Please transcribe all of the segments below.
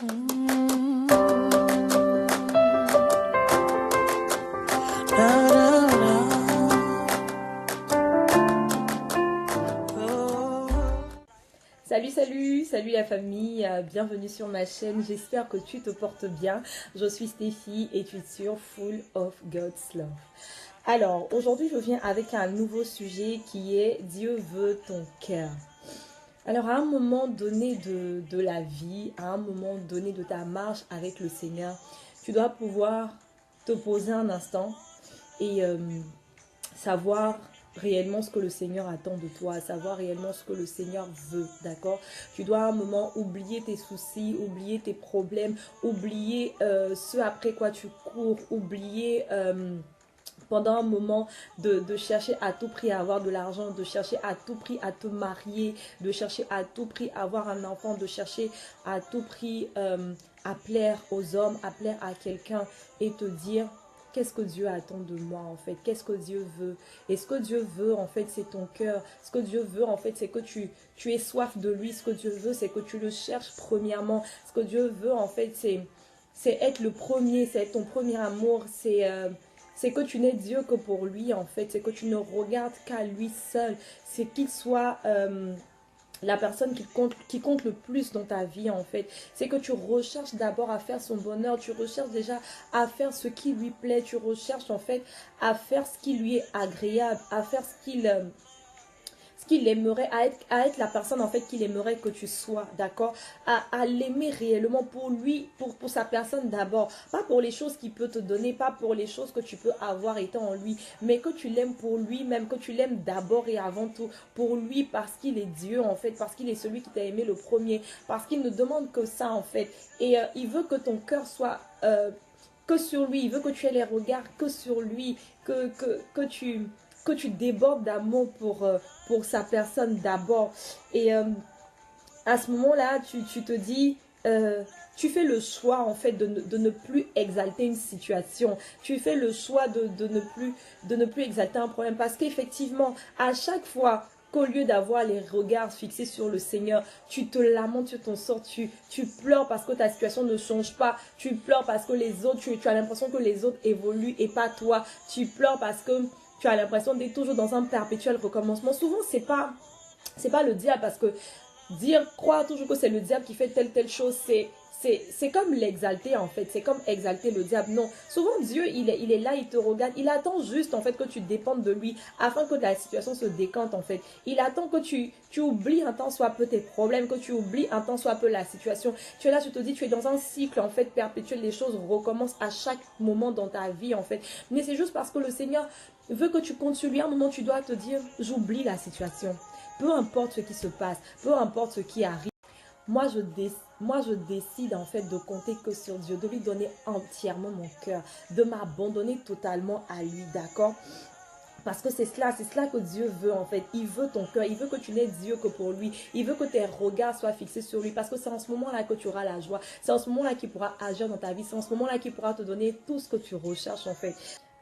Salut la famille, bienvenue sur ma chaîne, j'espère que tu te portes bien. Je suis Stéphie et tu es sur Full of God's Love. Alors, aujourd'hui je viens avec un nouveau sujet qui est Dieu veut ton cœur. Alors, à un moment donné de la vie, à un moment donné de ta marche avec le Seigneur, tu dois pouvoir te poser un instant et savoir réellement ce que le Seigneur attend de toi, savoir réellement ce que le Seigneur veut, d'accord? Tu dois à un moment oublier tes soucis, oublier tes problèmes, oublier ce après quoi tu cours, oublier pendant un moment de chercher à tout prix à avoir de l'argent, de chercher à tout prix à te marier, de chercher à tout prix à avoir un enfant, de chercher à tout prix à plaire aux hommes, à plaire à quelqu'un et te dire: qu'est-ce que Dieu attend de moi en fait? Qu'est-ce que Dieu veut? Et ce que Dieu veut en fait, c'est ton cœur. Ce que Dieu veut en fait, c'est que tu aies soif de lui. Ce que Dieu veut, c'est que tu le cherches premièrement. Ce que Dieu veut en fait, c'est être le premier, c'est être ton premier amour. C'est que tu n'aies Dieu que pour lui en fait. C'est que tu ne regardes qu'à lui seul. C'est qu'il soit la personne qui compte le plus dans ta vie en fait. C'est que tu recherches d'abord à faire son bonheur, tu recherches déjà à faire ce qui lui plaît, tu recherches en fait à faire ce qui lui est agréable, à faire ce qu'il aimerait, à être la personne en fait qu'il aimerait que tu sois, d'accord? À l'aimer réellement pour lui, pour sa personne d'abord, pas pour les choses qu'il peut te donner, pas pour les choses que tu peux avoir étant en lui, mais que tu l'aimes pour lui-même, que tu l'aimes d'abord et avant tout pour lui, parce qu'il est Dieu en fait, parce qu'il est celui qui t'a aimé le premier, parce qu'il ne demande que ça en fait, et il veut que ton cœur soit que sur lui, il veut que tu aies les regards que sur lui, que tu débordes d'amour pour sa personne d'abord. Et à ce moment-là, tu te dis, tu fais le choix en fait de ne plus exalter une situation. Tu fais le choix de ne plus exalter un problème. Parce qu'effectivement, à chaque fois qu'au lieu d'avoir les regards fixés sur le Seigneur, tu te lamentes sur ton sort, tu pleures parce que ta situation ne change pas, tu pleures parce que les autres, tu as l'impression que les autres évoluent et pas toi, tu pleures parce que tu as l'impression d'être toujours dans un perpétuel recommencement. Souvent, c'est pas le diable, parce que croire toujours que c'est le diable qui fait telle chose, c'est comme l'exalter en fait, c'est comme exalter le diable. Non, souvent Dieu il est là, il te regarde, il attend juste en fait que tu dépendes de lui afin que la situation se décante en fait. Il attend que tu oublies un temps soit peu tes problèmes, que tu oublies un temps soit peu la situation. Tu es là, je te dis, tu es dans un cycle en fait perpétuel, les choses recommencent à chaque moment dans ta vie en fait. Mais c'est juste parce que le Seigneur veut que tu comptes sur lui. À un moment tu dois te dire: j'oublie la situation. Peu importe ce qui se passe, peu importe ce qui arrive, moi je décide en fait de compter que sur Dieu, de lui donner entièrement mon cœur, de m'abandonner totalement à lui, d'accord? Parce que c'est cela que Dieu veut en fait. Il veut ton cœur, il veut que tu n'aies Dieu que pour lui. Il veut que tes regards soient fixés sur lui, parce que c'est en ce moment-là que tu auras la joie. C'est en ce moment-là qu'il pourra agir dans ta vie. C'est en ce moment-là qu'il pourra te donner tout ce que tu recherches en fait.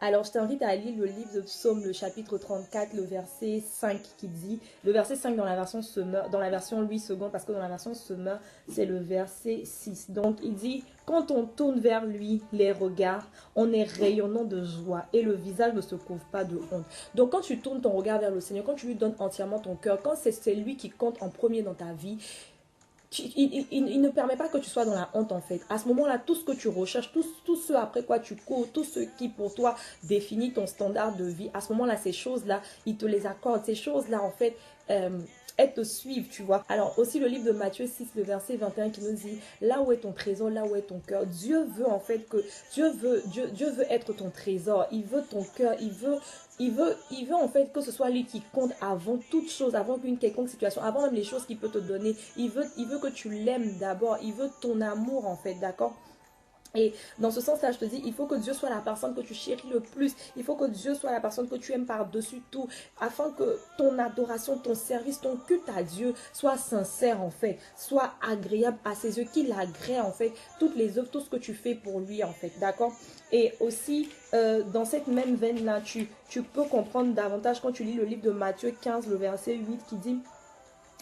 Alors, je t'invite à lire le livre de Psaume, le chapitre 34, le verset 5 qui dit, le verset 5 dans la version Semeur, dans la version Louis II, parce que dans la version Semeur, c'est le verset 6. Donc, il dit: quand on tourne vers lui les regards, on est rayonnant de joie et le visage ne se couvre pas de honte. Donc, quand tu tournes ton regard vers le Seigneur, quand tu lui donnes entièrement ton cœur, quand c'est lui qui compte en premier dans ta vie, il ne permet pas que tu sois dans la honte en fait. À ce moment-là, tout ce que tu recherches, tout ce après quoi tu cours, tout ce qui pour toi définit ton standard de vie, à ce moment-là, ces choses-là, il te les accorde. Ces choses-là, en fait, elles te suivent, tu vois. Alors aussi le livre de Matthieu 6, le verset 21 qui nous dit: là où est ton trésor, là où est ton cœur. Dieu veut en fait que, Dieu veut être ton trésor. Il veut ton cœur, il veut en fait que ce soit lui qui compte avant toute chose, avant qu'une quelconque situation, avant même les choses qu'il peut te donner. Il veut que tu l'aimes d'abord, il veut ton amour en fait, d'accord? Et dans ce sens-là, je te dis, il faut que Dieu soit la personne que tu chéris le plus. Il faut que Dieu soit la personne que tu aimes par-dessus tout, afin que ton adoration, ton service, ton culte à Dieu soit sincère en fait, soit agréable à ses yeux, qu'il agrée en fait toutes les œuvres, tout ce que tu fais pour lui en fait, d'accord? Et aussi, dans cette même veine-là, tu peux comprendre davantage quand tu lis le livre de Matthieu 15, le verset 8 qui dit: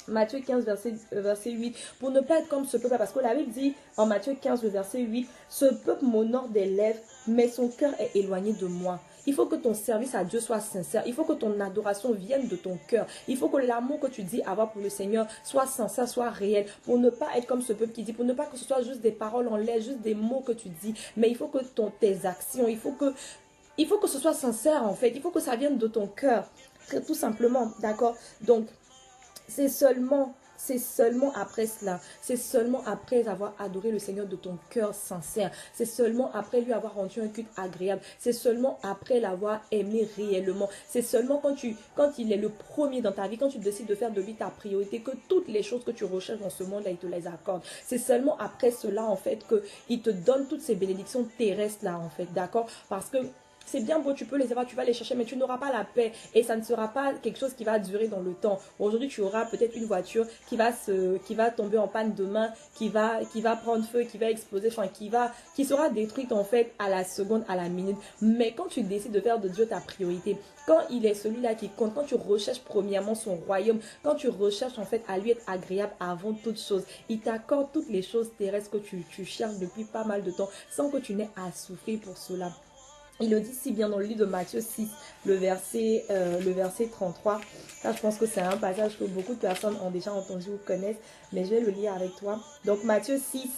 Matthieu 15, verset 8, pour ne pas être comme ce peuple, parce que la Bible dit en Matthieu 15, le verset 8, ce peuple m'honore des lèvres, mais son cœur est éloigné de moi. Il faut que ton service à Dieu soit sincère. Il faut que ton adoration vienne de ton cœur. Il faut que l'amour que tu dis avoir pour le Seigneur soit sincère, soit réel. Pour ne pas être comme ce peuple qui dit, pour ne pas que ce soit juste des paroles en l'air, juste des mots que tu dis. Mais il faut que tes actions, il faut que ce soit sincère en fait. Il faut que ça vienne de ton cœur. Tout simplement, d'accord? Donc, c'est seulement après cela, c'est seulement après avoir adoré le Seigneur de ton cœur sincère, c'est seulement après lui avoir rendu un culte agréable, c'est seulement après l'avoir aimé réellement, c'est seulement quand il est le premier dans ta vie, quand tu décides de faire de lui ta priorité, que toutes les choses que tu recherches dans ce monde-là, il te les accorde. C'est seulement après cela, en fait, qu'il te donne toutes ces bénédictions terrestres-là, en fait, d'accord? Parce que c'est bien beau, tu peux les avoir, tu vas les chercher, mais tu n'auras pas la paix et ça ne sera pas quelque chose qui va durer dans le temps. Aujourd'hui, tu auras peut-être une voiture qui va tomber en panne demain, qui va prendre feu, qui va exploser, enfin, qui sera détruite en fait à la seconde, à la minute. Mais quand tu décides de faire de Dieu ta priorité, quand il est celui-là qui compte, quand tu recherches premièrement son royaume, quand tu recherches en fait à lui être agréable avant toute chose, il t'accorde toutes les choses terrestres que tu cherches depuis pas mal de temps sans que tu n'aies à souffrir pour cela. Il le dit si bien dans le livre de Matthieu 6, le verset 33. Là, je pense que c'est un passage que beaucoup de personnes ont déjà entendu ou connaissent, mais je vais le lire avec toi. Donc Matthieu 6,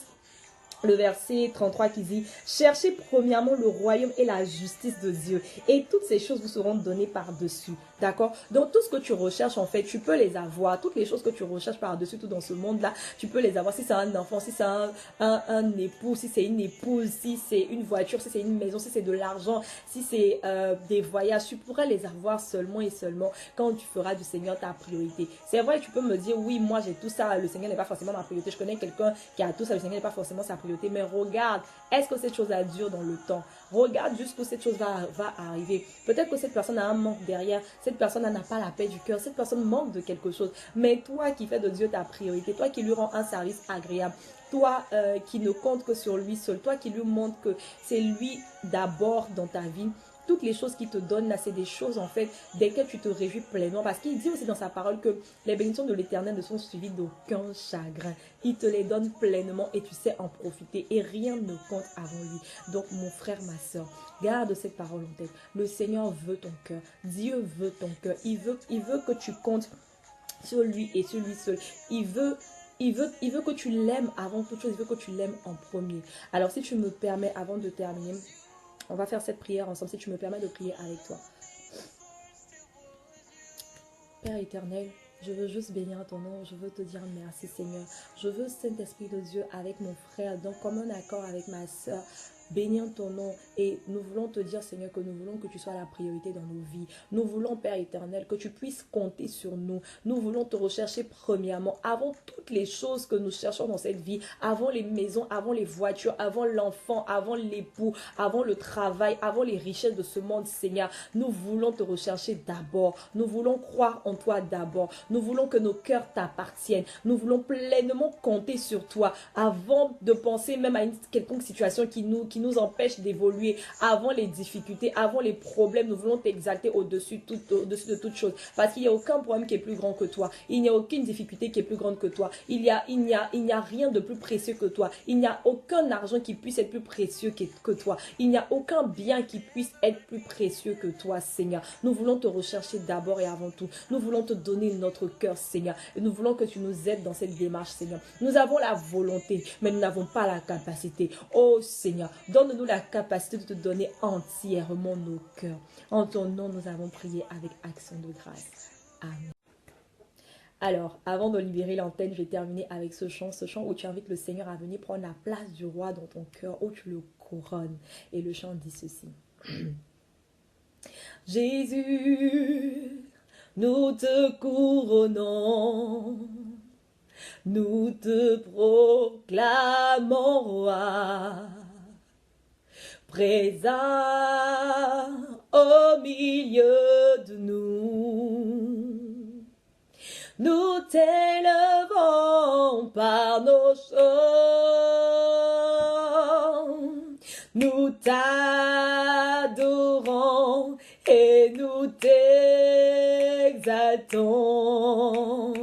le verset 33 qui dit « Cherchez premièrement le royaume et la justice de Dieu, et toutes ces choses vous seront données par-dessus. » D'accord? Donc tout ce que tu recherches, en fait, tu peux les avoir. Toutes les choses que tu recherches par-dessus tout dans ce monde-là, tu peux les avoir. Si c'est un enfant, si c'est un époux, si c'est une épouse, si c'est une voiture, si c'est une maison, si c'est de l'argent, si c'est des voyages, tu pourrais les avoir seulement et seulement quand tu feras du Seigneur ta priorité. C'est vrai, tu peux me dire, oui, moi j'ai tout ça, le Seigneur n'est pas forcément ma priorité. Je connais quelqu'un qui a tout ça, le Seigneur n'est pas forcément sa priorité. Mais regarde, est-ce que cette chose-là dure dans le temps? Regarde jusqu'où cette chose va arriver. Peut-être que cette personne a un manque derrière, cette personne n'a pas la paix du cœur, cette personne manque de quelque chose. Mais toi qui fais de Dieu ta priorité, toi qui lui rends un service agréable, toi qui ne compte que sur lui seul, toi qui lui montre que c'est lui d'abord dans ta vie, toutes les choses qu'il te donne là, c'est des choses en fait desquelles tu te réjouis pleinement. Parce qu'il dit aussi dans sa parole que les bénédictions de l'Éternel ne sont suivies d'aucun chagrin. Il te les donne pleinement et tu sais en profiter et rien ne compte avant lui. Donc mon frère, ma soeur, garde cette parole en tête. Le Seigneur veut ton cœur. Dieu veut ton cœur. Il veut que tu comptes sur lui et sur lui seul. Il veut que tu l'aimes avant toute chose. Il veut que tu l'aimes en premier. Alors si tu me permets, avant de terminer, on va faire cette prière ensemble, si tu me permets de prier avec toi. Père éternel, je veux juste bénir ton nom, je veux te dire merci Seigneur. Je veux Saint-Esprit de Dieu avec mon frère, donc comme un accord avec ma soeur, bénir ton nom et nous voulons te dire Seigneur que nous voulons que tu sois la priorité dans nos vies. Nous voulons Père éternel que tu puisses compter sur nous. Nous voulons te rechercher premièrement avant toutes les choses que nous cherchons dans cette vie, avant les maisons, avant les voitures, avant l'enfant, avant l'époux, avant le travail, avant les richesses de ce monde Seigneur. Nous voulons te rechercher d'abord. Nous voulons croire en toi d'abord. Nous voulons que nos cœurs t'appartiennent. Nous voulons pleinement compter sur toi avant de penser même à une quelconque situation qui nous empêche d'évoluer, avant les difficultés, avant les problèmes. Nous voulons t'exalter au-dessus de toute chose. Parce qu'il n'y a aucun problème qui est plus grand que toi. Il n'y a aucune difficulté qui est plus grande que toi. Il n'y a rien de plus précieux que toi. Il n'y a aucun argent qui puisse être plus précieux que toi. Il n'y a aucun bien qui puisse être plus précieux que toi, Seigneur. Nous voulons te rechercher d'abord et avant tout. Nous voulons te donner notre cœur, Seigneur. Et nous voulons que tu nous aides dans cette démarche, Seigneur. Nous avons la volonté, mais nous n'avons pas la capacité. Oh, Seigneur, donne-nous la capacité de te donner entièrement nos cœurs. En ton nom, nous avons prié avec action de grâce. Amen. Alors, avant de libérer l'antenne, je vais terminer avec ce chant où tu invites le Seigneur à venir prendre la place du roi dans ton cœur, où tu le couronnes. Et le chant dit ceci. Jésus, nous te couronnons, nous te proclamons roi. Présent au milieu de nous, nous t'élevons par nos chants, nous t'adorons et nous t'exaltons.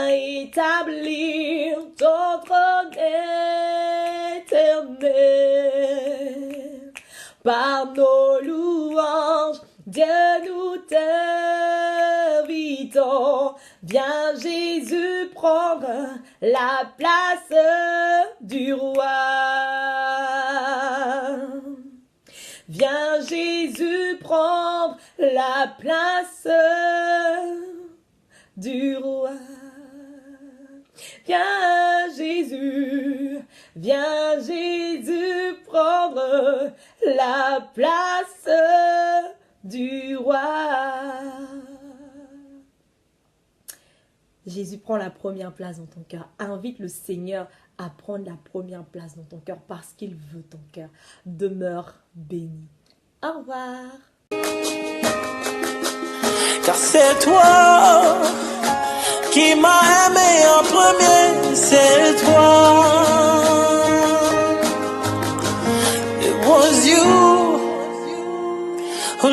établir ton trône éternel. Par nos louanges, Dieu, nous t'invitons. Viens Jésus prendre la place du roi. Viens Jésus prendre la place du roi. Viens Jésus prendre la place du roi. Jésus prend la première place dans ton cœur. Invite le Seigneur à prendre la première place dans ton cœur parce qu'il veut ton cœur. Demeure béni. Au revoir. Car c'est toi qui m'as aimé en premier, c'est toi. It was you who